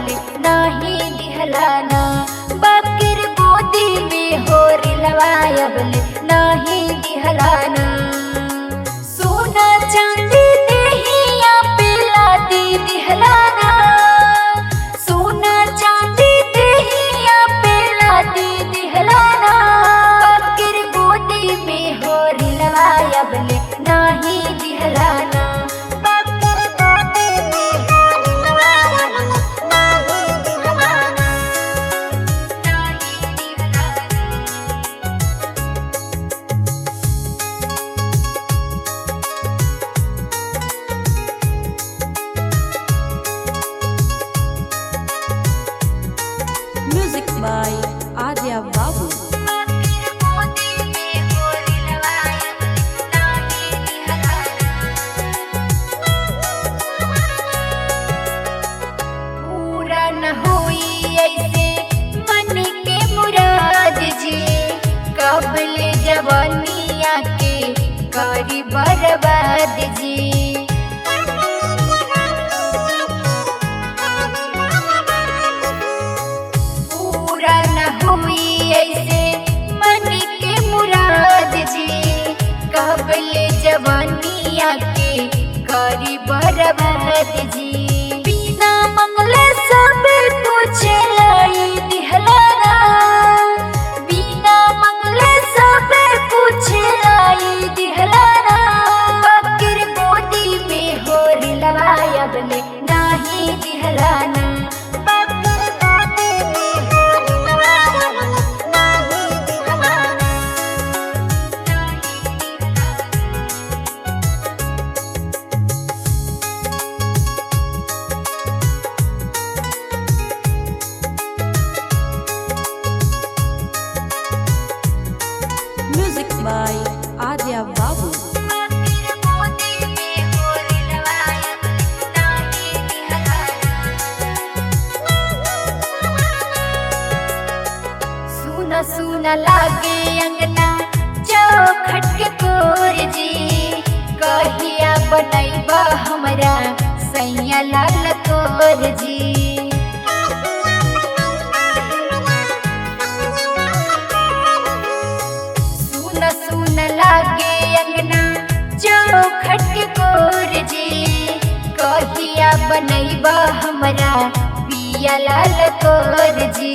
अबले नाही दिहलाना बकर गोदी में हो रिलवा अबले नाही दिहलाना सोना चांदी देहिया पे लादी दिहलाना सोना चांदी देहिया पे लादी दिहलाना बकर गोदी में हो रिलवा अबले नाही दिहलाना Music by Arya Babu. पूरा न होई ऐसे मन के मुराद जी कबले जवानिया के करी बर्बाद जी पूरा न हुई ऐसे मन के मुराद जी कबले जवानिया के करी बर्बाद जी बिना मंगले सब कुछ लाई दिहलाना बिना मंगले सब कुछ लाई दिहलाना बकर गोदी में हो रिलवा अबले नाही दिहलाना Music by Arya Babu. सुना सुना लागे अंगना चौखट के कोर जी कहिया बनैबा हमरा सैया लाल कोर जी सुना सुना लागे अंगना चौखट के कोर जी कहिया बनैबा हमरा पिया लाल कोर जी